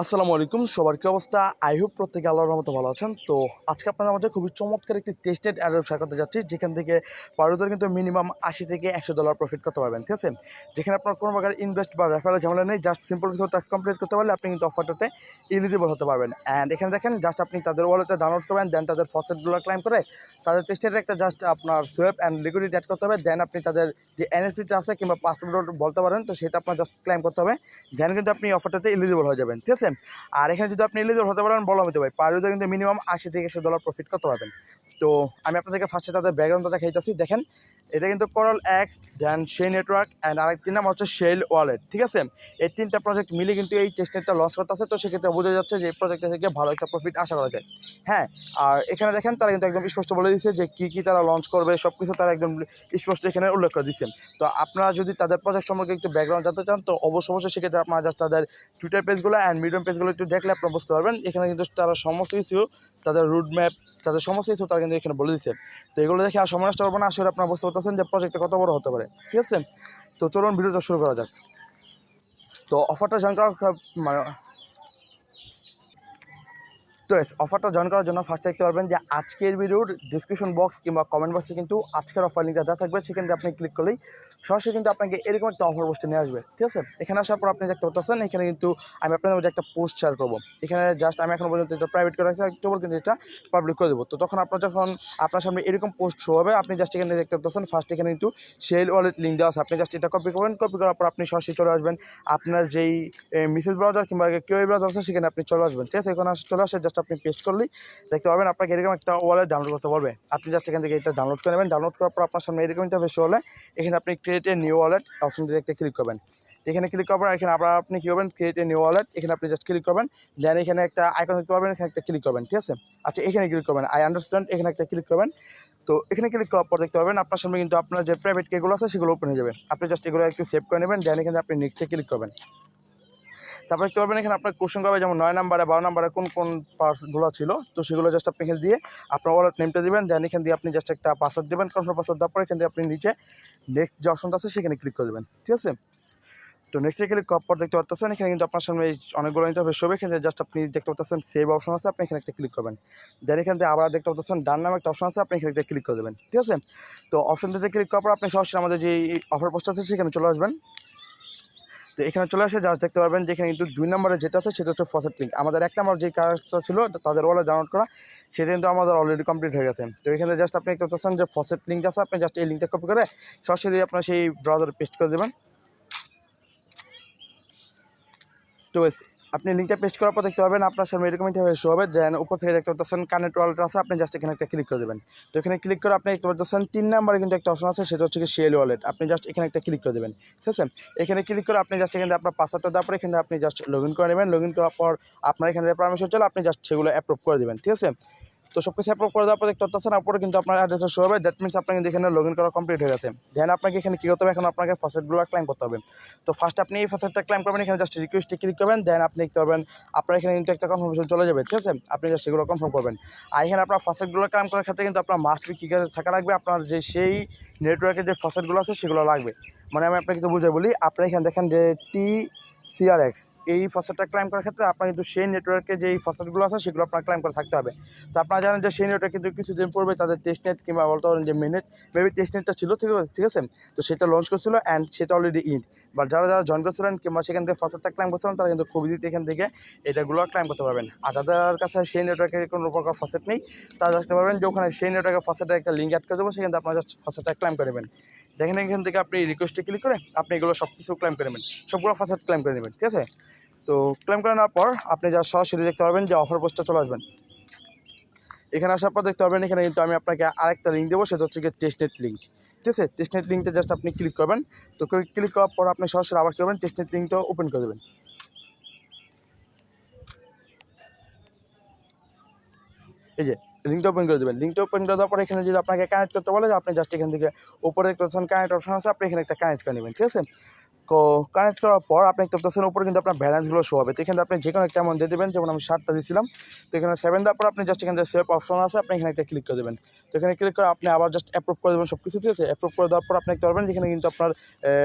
আসসালামু আলাইকুম, সবার কি অবস্থা? আই হোপ প্রত্যেকে আল্লাহর রহমতে ভালো আছেন। তো আজকে আপনাদের মাঝে খুবই চমৎকার একটি টেস্টেড এয়ারড্রপ শেয়ার করতে যাচ্ছি, যেখান থেকে পারুদের কিন্তু মিনিমাম $80 থেকে $100 প্রফিট করতে পারবেন। ঠিক আছে, যেখানে আপনার কোনো প্রকার ইনভেস্ট বা রেফারেল ঝামেলা নেই, জাস্ট সিম্পল কিছু টাস্ক কমপ্লিট করতে পারলে আপনি কিন্তু অফারটাতে এলিজিবল হতে পারবেন। অ্যান্ড এখানে দেখেন, জাস্ট আপনি তাদের ওয়ালেটে ডাউনলোড করবেন, দেন তাদের ফসেটগুলো ক্লাইম করে তাদের টেস্টের একটা জাস্ট আপনার সোয়েব অ্যান্ড লিকুইডিটি অ্যাড করতে হবে। দেন আপনি তাদের যে এনএফসিটা আছে কিংবা পাসপোর্ট বলতে পারেন, তো সেটা আপনার জাস্ট ক্লাইম করতে হবে। দেন কিন্তু আপনি অফারটাতে এলিজিবল হয়ে যাবেন। ঠিক আছে, আর এখানে যদি আপনি এলিজিবল হতে পারেন, বলা হতে পারে পার ইউজার কিন্তু মিনিমাম $80 থেকে $100 প্রফিট করতে পারবেন। তো আমি আপনাদেরকে ফার্স্টে তাদের ব্যাকগ্রাউন্ডটা দেখাইতেছি। দেখেন, এটা কিন্তু Coralx, দেন সেই নেটওয়ার্ক অ্যান্ড আরেকটি নাম হচ্ছে শেল ওয়ালেট। ঠিক আছে, এই তিনটা প্রজেক্ট মিলে কিন্তু এই টেস্টনেটটা লঞ্চ করতেছে। তো সেক্ষেত্রে বোঝা যাচ্ছে যে এই প্রজেক্টটা থেকে ভালো একটা প্রফিট আশা করা যায়। হ্যাঁ, আর এখানে দেখেন তারা কিন্তু একদম স্পষ্ট বলে দিচ্ছে যে কী তারা লঞ্চ করবে, সব কিছু তারা একদম স্পষ্ট এখানে উল্লেখ করে দিচ্ছেন। তো আপনারা যদি তাদের প্রজেক্ট সম্পর্কে একটু ব্যাকগ্রাউন্ড জানতে চান, তো অবশ্যই সেক্ষেত্রে আপনারা জাস্ট তাদের টুইটার পেজগুলো অ্যান্ড মিডিয়াম পেজগুলো একটু দেখলে আপনারা বুঝতে পারবেন। এখানে কিন্তু তারা সমস্ত কিছু, তাদের রুট ম্যাপ, তাদের সমস্ত কিছু তারা কিন্তু এখানে বলে দিচ্ছে। তো এগুলো দেখে আর সময় নষ্ট করবো না, আসলে আপনারা বুঝতে পারতেছেন যে প্রজেক্টটা কত বড় হতে পারে। ঠিক আছে, তো চলুন ভিডিওটা শুরু করা যাক। তো অফারটা জয়েন করা মানে তো অফারটা জয়েন করার জন্য ফার্স্ট দেখতে পারবেন যে আজকের ভিডিওর ডিসক্রিপশন বক্স কিংবা কমেন্ট বক্সে কিন্তু আজকের অফার লিঙ্কটা দেওয়া থাকবে। সেখানে আপনি ক্লিক করলেই সরাসরি কিন্তু আপনাকে এরকম একটা অফার পোস্টে নিয়ে আসবে। ঠিক আছে, এখানে আসার পর আপনি দেখতে পাচ্ছেন এখানে কিন্তু আমি আপনাদের মধ্যে একটা পোস্ট শেয়ার করবো। এখানে জাস্ট আমি এখন পর্যন্ত এটা প্রাইভেট করে রাখছি, একটু কিন্তু এটা পাবলিক করে দেবো। তো তখন যখন আপনার সামনে এরকম পোস্ট শো হবে, আপনি জাস্ট এখানে দেখতে পাচ্ছেন ফার্স্ট এখানে কিন্তু শেল ওয়ালেট লিঙ্ক দেওয়া আছে। আপনি জাস্ট এটা কপি করবেন, কপি করার পর আপনি সরাসরি চলে আসবেন আপনার যেই মেসেজ ব্রাউজার কিংবা কিউ ব্রাউজার আছে, সেখানে আপনি চলে আসবেন। ঠিক আছে, এখানে চলে আসে জাস্ট আপনি পেস্ট করলেই দেখতে পাবেন আপনাকে এরকম একটা ওয়ালেট ডাউনলোড করতে পারবে। আপনি জাস্ট এখান থেকে এটা ডাউনলোড করে নেবেন। ডাউনলোড করার পর আপনার সামনে এরকম ইন্টারফেস হলে এখানে আপনি ক্রিয়েট এ নিউ ওয়ালেট অপশনটি দেখতে ক্লিক করবেন। এখানে ক্লিক করবেন, এখানে আবার আপনি কী করবেন, ক্রিয়েট এ নিউ ওয়ালেট, এখানে আপনি জাস্ট ক্লিক করবেন। দেন এখানে একটা আইকন দেখতে পারবেন, এখানে একটা ক্লিক করবেন। ঠিক আছে, আচ্ছা এখানে ক্লিক করবেন, আই আন্ডারস্ট্যান্ড, এখানে একটা ক্লিক করবেন। তো এখানে ক্লিক করার পর দেখতে পাবেন আপনার সামনে কিন্তু আপনার যে প্রাইভেট কেগুলো আছে সেগুলো ওপেন হয়ে যাবে। আপনি জাস্ট এগুলো একটু সেভ করে নেবেন। দেন এখানে আপনি নেক্সটে ক্লিক করবেন। তারপর দেখতে পারবেন এখানে আপনার কোশ্চেন করবে, যেমন 9 নাম্বারে 12 নাম্বারে কোন কোন পার্টসগুলো ছিল, তো সেগুলো জাস্ট আপনি এখানে দিয়ে আপনার ওয়ালেট নেমটা দেবেন। দেন এখান দিয়ে আপনি জাস্ট একটা পাসওয়ার্ড দেবেন, কনফার্ম পাসওয়ার্ড দেওয়ার পর এখান দিয়ে আপনি নিচে নেক্সট যে অপশনটা আছে সেখানে ক্লিক করে দেবেন। ঠিক আছে, তো নেক্সটে ক্লিক করার পর দেখতে পাচ্ছেন এখানে কিন্তু আপনার সামনে অনেকগুলো ইন্টারফেস হবে। এখানে জাস্ট আপনি দেখতে পাচ্ছেন সেভ অপশন আছে, আপনি এখানে একটা ক্লিক করবেন। দেন এখান থেকে আবার দেখতে পাচ্ছেন ডান নামে একটা অপশন আছে, আপনি এখানে একটা ক্লিক করে দেবেন। ঠিক আছে, তো অপশনটাতে ক্লিক করার পর আপনি সরাসরি আমাদের যে অফার পোস্ট আছে সেখানে চলে আসবেন। তো এখানে চলে আসে জাস্ট দেখতে পারবেন যে এখানে কিন্তু 2 নম্বরে যেটা আছে সেটা হচ্ছে ফসেট লিঙ্ক। আমাদের 1 নম্বর যে কাজটা ছিল তাদের ওয়ালেট ডাউনলোড করা, সেটা কিন্তু আমাদের অলরেডি কমপ্লিট হয়ে গেছে। তো এখানে জাস্ট আপনি একটা চাচ্ছেন যে ফসেট লিঙ্ক আছে, আপনি জাস্ট এই লিঙ্কটা কপি করে সরাসরি আপনার সেই ব্রাউজারে পেস্ট করে দেবেন। তো আপনি লিঙ্কটা পেস্ট করার পর দেখতে পাবেন আপনার সামনে এরকম ইন্টারফেস শো হবে। দেন উপর থেকে দেখতে পাচ্ছেন কানেক্ট ওয়ালেট আছে, আপনি জাস্ট এখানে একটা ক্লিক করে দেবেন। তো এখানে ক্লিক করে আপনি দেখতে পাচ্ছেন 3 নম্বরে কিন্তু একটা অপশন আছে, সেটা হচ্ছে কি শেল ওয়ালেট। আপনি জাস্ট এখানে একটা ক্লিক করে দেবেন। ঠিক আছে, এখানে ক্লিক করে আপনি জাস্ট এখানে আপনার পাসওয়ার্ডটা দেওয়ার পর এখানে আপনি জাস্ট লগ ইন করে নেবেন। লগ ইন করার পর আপনার এখানে যে পারমিশন চলে, আপনি জাস্ট সেগুলো অ্যাপ্রুভ করে দেবেন। ঠিক আছে, তো সব কিছু অ্যাপ্রুভ করে দেওয়ার পর দেখতে পাচ্ছেন উপরে কিন্তু আপনার অ্যাড্রেসটা শো হবে। দ্যাট মিনস আপনার কিন্তু এখানে লগ ইন করা কমপ্লিট হয়ে গেছে। দেন আপনাকে এখানে কী করতে হবে, এখন আপনাকে ফসেটগুলো ক্লাইম করতে হবে। তো ফার্স্ট আপনি এই ফসেটটা ক্লাইম করবেন, এখানে জাস্ট রিকোয়েস্টে ক্লিক করবেন। দেন আপনি দেখতে পারবেন আপনার এখানে কিন্তু একটা কনফার্মেশন চলে যাবে। ঠিক আছে, আপনি জাস্ট সেগুলো কনফার্ম করবেন। আর এখানে আপনার ফসেটগুলো ক্লাইম করার ক্ষেত্রে কিন্তু আপনার মাস্ট বি কী থাকা লাগবে, আপনার যে সেই নেটওয়ার্কের যে ফসেটগুলো আছে সেগুলো লাগবে। মানে আমি আপনাকে কিন্তু বুঝে বলি, আপনি এখানে দেখেন যে CRX এই ফসেটটা ক্লাইম করার ক্ষেত্রে আপনার কিন্তু সেই নেটওয়ার্কে যে ফসেটগুলো আছে সেগুলো আপনার ক্লাইম করে থাকতে হবে। তো আপনারা জানেন যে সেই নেটওয়ার্ক কিন্তু কিছুদিন পূর্বে তাদের টেস্টনেট কিংবা বলতে পারেন যে মেবি টেস্টনেটটা ছিল, ঠিক আছে, তো সেটা লঞ্চ করছিল অ্যান্ড সেটা অলরেডি ইন্ড। বাট যারা জয়েন করছিলেন কিংবা সেখান থেকে ফসেটটা ক্লাইম করছিলেন, তারা কিন্তু খুব ইজিতে এখান থেকে এটাগুলো ক্লাইম করতে পারবেন। আর যাদের কাছে সেই নেটওয়ার্কের কোনো প্রকার ফসেট নেই, তারা দেখতে পারবেন যে ওখানে সেই নেটওয়ার্কের ফসেটের একটা লিঙ্ক অ্যাড করে দেবো, সেখান থেকে আপনারা জাস্ট ফসেটটা ক্লাইম করে নেবেন। দেখেন এখান থেকে আপনি রিকোয়েস্টে ক্লিক করে আপনি এগুলো সব কিছু ক্লাইম করে নেবেন, সবগুলো ফসেট ক্লাইম করে নেবেন। ঠিক আছে, তো ক্লেম করে নেওয়ার পর আপনি যা সরাসরি দেখতে পারবেন যে অফার পোস্টে চলে আসবেন। এখানে আসার পর দেখতে পারবেন এখানে কিন্তু আমি আপনাকে আরেকটা লিঙ্ক দেবো, সেটা হচ্ছে কি টেস্টনেট লিঙ্ক। ঠিক আছে, টেস্টনেট লিঙ্কটা জাস্ট আপনি ক্লিক করবেন। তো ক্লিক করার পর আপনি সরাসরি আবার কী করবেন, টেস্টনেট লিঙ্কটা ওপেন করে দেবেন। এই যে লিঙ্কটা ওপেন করে দেবেন। লিঙ্কটা ওপেন করে দেওয়ার পর এখানে যদি আপনাকে কানেক্ট করতে বলে, আপনি জাস্ট এখান থেকে উপরে দেখতে পাচ্ছেন কানেক্ট অপশন আছে, আপনি এখানে একটা কানেক্ট করে নেবেন। ঠিক আছে, তো কানেক্ট করার পর আপনি দেখতে পাচ্ছেন উপরে কিন্তু আপনার ব্যালেন্সগুলো শো হবে। তো এখানে আপনি যে কোনো একটা অ্যামাউন্ট দিয়ে দেবেন, যেমন আমি 7টা দিয়েছিলাম। তো এখানে 7 দেওয়ার পর আপনি জাস্ট এখানে সেভ অপশন আছে, আপনি এখানে একটা ক্লিক করে দেবেন। তো এখানে ক্লিক করে আপনি আবার জাস্ট অ্যাপ্রুভ করে দেবেন সব কিছু। ঠিক আছে, অ্যাপ্রুভ করে দেওয়ার পর আপনি দেখতে পারবেন যেখানে কিন্তু আপনার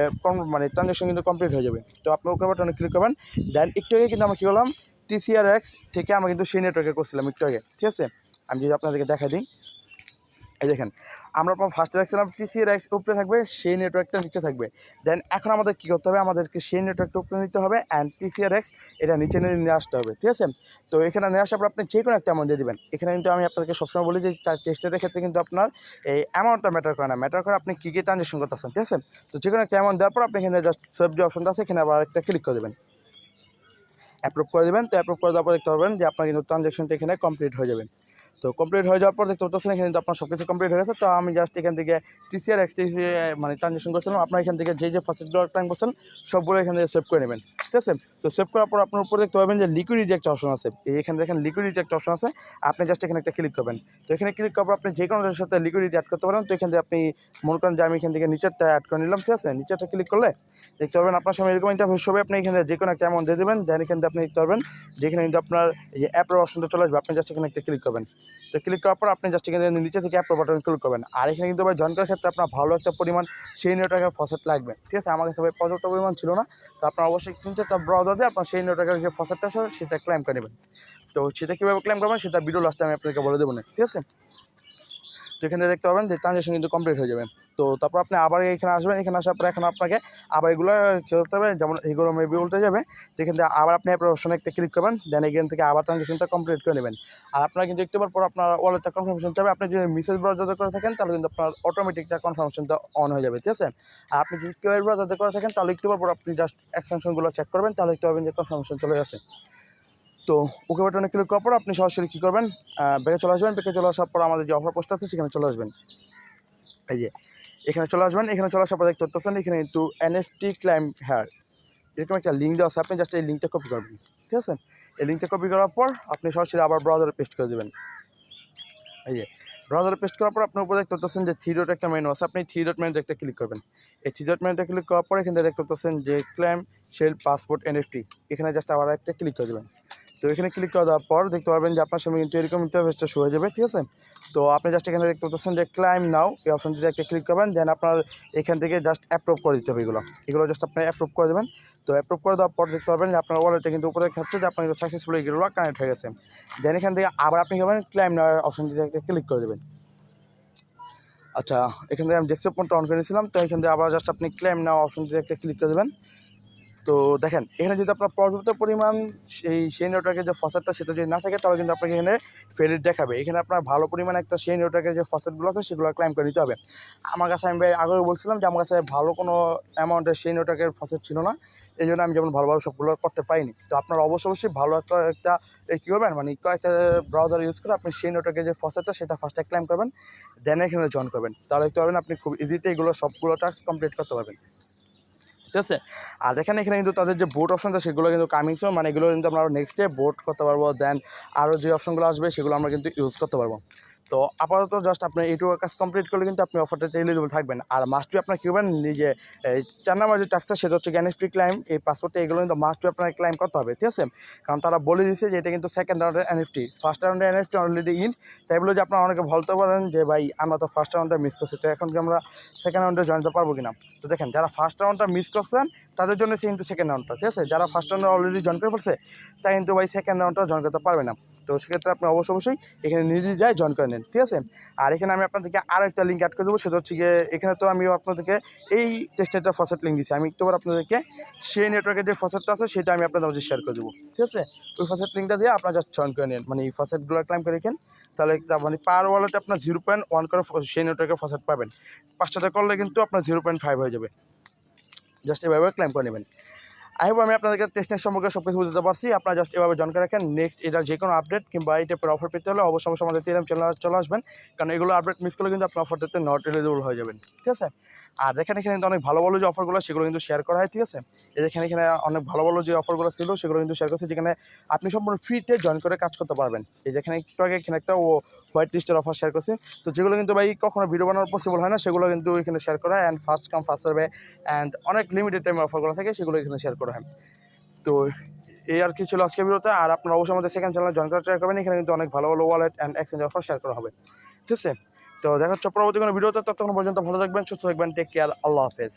মানে ট্রানজাকশন কিন্তু কমপ্লিট হয়ে যাবে। তো আপনি ওকে বাটনে ক্লিক করবেন। দেন একটু আগে কিন্তু আমরা কী করলাম, TCRX থেকে আমরা কিন্তু সেই নেটওয়ার্কে করছিলাম একটু আগে, ঠিক আছে। আমি যদি আপনাদেরকে দেখা দিই, এই দেখেন আমরা ফার্স্টে রাখছিলাম TCRX উপরে থাকবে, সেই নেটওয়ার্কটা নিচে থাকবে। দেন এখন আমাদের কী করতে হবে, আমাদেরকে সেই নেটওয়ার্কটা উপরে নিতে হবে অ্যান্ড TCRX এটা নিচে নিয়ে আসতে হবে, ঠিক আছে। তো এখানে নিয়ে আসার পর আপনি যে কোনো একটা অ্যামাউন্ট দিয়ে দেবেন। এখানে কিন্তু আমি আপনাদেরকে সবসময় বলি যে তার টেস্টের ক্ষেত্রে কিন্তু আপনার এই অ্যামাউন্টটা ম্যাটার করে না, ম্যাটার করে আপনি কী ট্রানজ্যাকশন করতেছেন, ঠিক আছে। তো যে কোনো একটা অ্যামাউন্ট দেওয়ার পর আপনি এখানে জাস্ট সেভ যে অপশনটা আছে এখানে আবার একটা ক্লিক করে দেবেন, অ্যাপ্রুভ করে দেবেন। তো অ্যাপ্রুভ করে দেওয়ার পর দেখতে পারবেন যে আপনার কিন্তু ট্রানজ্যাকশনটা এখানে কমপ্লিট হয়ে যাবে। তো কমপ্লিট হয়ে যাওয়ার পর দেখতে পাচ্ছেন এখানে কিন্তু আপনার সব কিছু কমপ্লিট হয়ে গেছে। তো আমি জাস্ট এখান থেকে TCRX মানে ট্রানজ্যাকশন করছিলাম, আপনার এখান থেকে যে ফার্স্টগুলো ক্লাইম করছেন সবগুলো এখান থেকে সেভ করে নেবেন, ঠিক আছে। তো সেভ করার পর আপনার উপরে দেখতে পাবেন যে লিকুইডিটি একটা অপশন আছে, এখানে দেখেন লিকুইডিটি একটা অপশন আছে, আপনি জাস্ট এখানে একটা ক্লিক করবেন। তো এখানে ক্লিক করার পর আপনি যে কোনো সাথে লিকুইডিটি অ্যাড করতে পারেন। তো এখান থেকে আপনি মনে করেন যে আমি এখান থেকে নিচেরটা অ্যাড করে নিলাম, ঠিক আছে। নিচেরটা ক্লিক করলে দেখতে পারবেন আপনার সামনে এরকম ইন্টারফেস হবে, আপনি এখানে যে কোনো একটা অ্যামাউন্ট দিয়ে দেবেন। দেন এখান থেকে আপনি দেখতে পারবেন যেখানে কিন্তু আপনার এই অ্যাপের অপশনটা চলে আসবে, আপনি জাস্ট এখানে একটা ক্লিক করবেন। তো ক্লিক করার পর আপনি জাস্ট এখানে নিচে থেকে অ্যাপ্রুভ বাটন ক্লিক করবেন। আর এখানে কিন্তু ভাই জয়েন করার ক্ষেত্রে আপনার ভালো একটা পরিমাণ সেই নেটওয়ার্কের ফসেট লাগবে, ঠিক আছে। আমার কাছে ভাই পর্যাপ্ত পরিমাণ ছিল না, তো আপনার অবশ্যই কিন্তু একটা ব্রাউজার দিয়ে আপনার সেই নেটওয়ার্কের যে ফসেটটা আছে সেটা ক্লেম করে নেবেন। তো সেটা কীভাবে ক্লেম করবেন সেটা ভিডিও লাস্টে আমি আপনাকে বলে দেবো না, ঠিক আছে। তো এখানে দেখতে পাবেন যে ট্রানজ্যাকশন কিন্তু কমপ্লিট হয়ে যাবে। তো তারপর আপনি আবার এখানে আসবেন, এখানে আসার পর এখন আপনাকে আবার এগুলো করতে হবে, যেমন এগুলো মেবি উল্টে যাবে। তো এখান থেকে আবার আপনি অ্যাপের অপশনে একটা ক্লিক করবেন, দেন এখান থেকে আবার ট্রানজ্যাকশনটা কমপ্লিট করে নেবেন। আর আপনার কিন্তু একটু পর আপনার ওয়ালেটটা কনফার্মেশন চাবে, আপনি যদি মেসেজ ব্রাউজার করে থাকেন তাহলে কিন্তু আপনার অটোমেটিকটা কনফার্মেশনটা অন হয়ে যাবে, ঠিক আছে। আর আপনি যদি কিউআর ব্রাউজার করে থাকেন তাহলে একটু পর আপনি জাস্ট এক্সটেনশনগুলো চেক করবেন, তাহলে একটু পাবেন যে কনফার্মেশন চলে গেছে। তো ওকে বাটনে ক্লিক করার পর আপনি সরাসরি কী করবেন, ব্যাকে চলে আসবেন। ব্যাকে চলে আসার পর আমাদের যে অফার পোস্ট আছে সেখানে চলে আসবেন, এই যে এখানে চলে আসবেন। এখানে চলে আসার পর দেখতে পাচ্ছেন এখানে কিন্তু NFT ক্লাইম হেয়ার এরকম একটা লিঙ্ক দেওয়া আছে, আপনি জাস্ট এই লিঙ্কটা কপি করবেন, ঠিক আছে। এই লিঙ্কটা কপি করার পর আপনি সরাসরি আবার ব্রাউজারে পেস্ট করে দেবেন। এই যে ব্রাউজারে পেস্ট করার পর আপনার উপরে দেখতে পাচ্ছেন যে 3 ডট একটা মেনু আছে, আপনি 3 ডট মেনুতে একটা ক্লিক করবেন। এই 3 ডট মেনুতে ক্লিক করার পর এখানে দেখতে পাচ্ছেন যে ক্লেম শেল পাসপোর্ট NFT, এখানে জাস্ট আবার একটা ক্লিক করে দেবেন। তো এখানে ক্লিক করে দেওয়ার পর দেখতে পারবেন যে আপনার সামনে কিন্তু এরকম ইন্টারফেসটা শো হয়ে যাবে, ঠিক আছে। তো আপনি জাস্ট এখানে দেখতে পাচ্ছেন যে ক্লাইম নাও, এই অপশনটিতে একটা ক্লিক করবেন। দেন আপনার এখান থেকে জাস্ট অ্যাপ্রুভ করে দিতে হবে, এগুলো জাস্ট আপনি অ্যাপ্রুভ করে দেবেন। তো অ্যাপ্রুভ করে দেওয়ার পর দেখতে পারবেন যে আপনার ওয়ালেটে কিন্তু উপরে দেখাচ্ছে যে আপনার সাকসেসফুলি এগুলো কানেক্ট হয়ে গেছে। দেন এখান থেকে আবার আপনি ক্লাইম নাও অপশনটিতে একটা ক্লিক করে দেবেন। আচ্ছা, এখান থেকে আমি ডেস্কটপ মোডটা অন করে নিয়েছিলাম। তো এখান থেকে আবার জাস্ট আপনি ক্লেম নাও অপশনটিতে একটা ক্লিক করে দেবেন। তো দেখেন এখানে যদি আপনার পর্যাপ্ত পরিমাণ সেই নেটওয়ার্কের যে ফসেটটা সেটা যদি না থাকে তাহলে কিন্তু আপনাকে এখানে ফেলিট দেখাবে। এখানে আপনার ভালো পরিমাণে একটা সেই নেটওয়ার্কের যে ফসেটগুলো আছে সেগুলো ক্লাইম করে নিতে হবে। আমার কাছে আমি আগেও বলছিলাম যে আমার কাছে ভালো কোনো অ্যামাউন্টের সেই নেটওয়ার্কের ফসেট ছিল না, এই জন্য আমি যেমন ভালোভাবে সবগুলো করতে পারিনি। তো আপনার অবশ্যই ভালো একটা কী করবেন, মানে কয়েকটা ব্রাউজার ইউজ করে আপনি সেই নেটওয়ার্কের যে ফসেটটা সেটা ফার্স্টে ক্লাইম করবেন, দেন এখানে জয়েন করবেন। তাহলে দেখতে পাবেন আপনি খুব ইজিতে এগুলো সবগুলো টাস্ক কমপ্লিট করতে পারবেন, ঠিক আছে। আর দেখেন এখানে কিন্তু তাদের যে বোট অপশনটা সেগুলো কিন্তু কামিং সুন, মানে এগুলো কিন্তু আমরা নেক্সট ডে বোট করতে পারবো। দেন আরও যে অপশনগুলো আসবে সেগুলো আমরা কিন্তু ইউজ করতে পারবো। তো আপাতত জাস্ট আপনি এইটুকু কাজ কমপ্লিট করলে কিন্তু আপনি অফারটাতে এলিজিবল থাকবেন। আর মাস্ট বি আপনার কী করবেন, নিজে এই 4 নাম্বার যে টাস্কটা সেটা হচ্ছে NFT ক্লাইম, এই পাসপোর্টে এগুলো কিন্তু মাস্ট বি আপনার ক্লাইম করতে হবে, ঠিক আছে। কারণ তারা বলে দিয়েছে যে এটা কিন্তু সেকেন্ড রাউন্ডের NFT, ফার্স্ট রাউন্ডের NFT অলরেডি ইন। তাই বলে যে আপনারা অনেকে বলতে পারেন যে ভাই আমরা তো ফার্স্ট রাউন্ডটা মিস করছি, তো এখন কি আমরা সেকেন্ড রাউন্ডে জয়েন করতে পারবো কিনা। তো দেখেন যারা ফার্স্ট রাউন্ডটা মিস করছেন তাদের জন্য সে কিন্তু সেকেন্ড রাউন্ডটা, ঠিক আছে। যারা ফার্স্ট রাউন্ডে অলরেডি জয়েন করে ফেলছে তাই কিন্তু ভাই সেকেন্ড রাউন্ডটা জয়েন করতে পারবে না। তো সেক্ষেত্রে আপনি অবশ্যই এখানে নিজে যাই জয়েন করে নেন, ঠিক আছে। আর এখানে আমি আপনাদেরকে আরও একটা লিঙ্ক অ্যাড করে দেবো, সেটা হচ্ছে গিয়ে এখানে তো আমি আপনাদেরকে এই টেস্টনেটের ফসেট লিঙ্ক দিচ্ছি, আমি একটুবার আপনাদেরকে সেই নেটওয়ার্কের যে ফসেটটা আছে সেটা আমি আপনাদের মধ্যে শেয়ার করে দেবো, ঠিক আছে। ওই ফসেট লিঙ্কটা দিয়ে আপনারা জাস্ট জয়েন করে নেন, মানে এই ফসেটগুলো ক্লাইম করে রেখেন। তাহলে মানে পার ওয়ালেটে আপনার 0.1 করে সেই নেটওয়ার্কের ফসেট পাবেন। 5টাতে করলে কিন্তু আপনার 0.5 হয়ে যাবে, জাস্ট এভাবে ক্লাইম করে নেবেন। আই হোপ আমি আপনাদেরকে টেস্টনেট সম্পর্কে সব কিছু বুঝতে পারছি। আপনারা জাস্ট এভাবে জয়েন করে রাখেন। নেক্সট এটার যে কোনো আপডেট কিংবা এই টাইপের অফার পেতে হলে অবশ্যই আমাদের টেলিগ্রাম চ্যানেলে চলে আসবেন, কারণ এগুলো আপডেট মিস করলে কিন্তু আপনার অফারটাতে নট এলিজিবল হয়ে যাবেন, ঠিক আছে। আর দেখেন এখানে কিন্তু অনেক ভালো ভালো যে অফারগুলো সেগুলো কিন্তু শেয়ার করা হয়, ঠিক আছে। এখানে অনেক ভালো ভালো যে অফারগুলো ছিল সেগুলো কিন্তু শেয়ার করছে, যেখানে আপনি সম্পূর্ণ ফ্রিতে জয়েন করে কাজ করতে পারবেন। এই যেখানে একটু আগে এখানে একটা হোয়াইট লিস্টের অফার শেয়ার করছে, তো যেগুলো কিন্তু ভাই কখনো ভিডিও বানানো পসিবল হয় না সেগুলো কিন্তু এখানে শেয়ার করা হয়। And first come first serve and অনেক লিমিটেড টাইমের অফারগুলো থাকে সেগুলো এখানে শেয়ার করা হয়। তো এই আর কি ছিল আজকের ভিডিওতে। আর আপনারা অবশ্যই আমাদের সেকেন্ড চ্যানেলে জয়েন করার ট্রাই করবেন, এখানে কিন্তু অনেক ভালো ভালো wallet and exchange offer share করা হবে, ঠিক আছে। তো দেখা হচ্ছে পরবর্তী কোনো ভিডিওতে, ততক্ষণ পর্যন্ত ভালো থাকবেন, সুস্থ থাকবেন, টেক কেয়ার, আল্লাহ হাফেজ।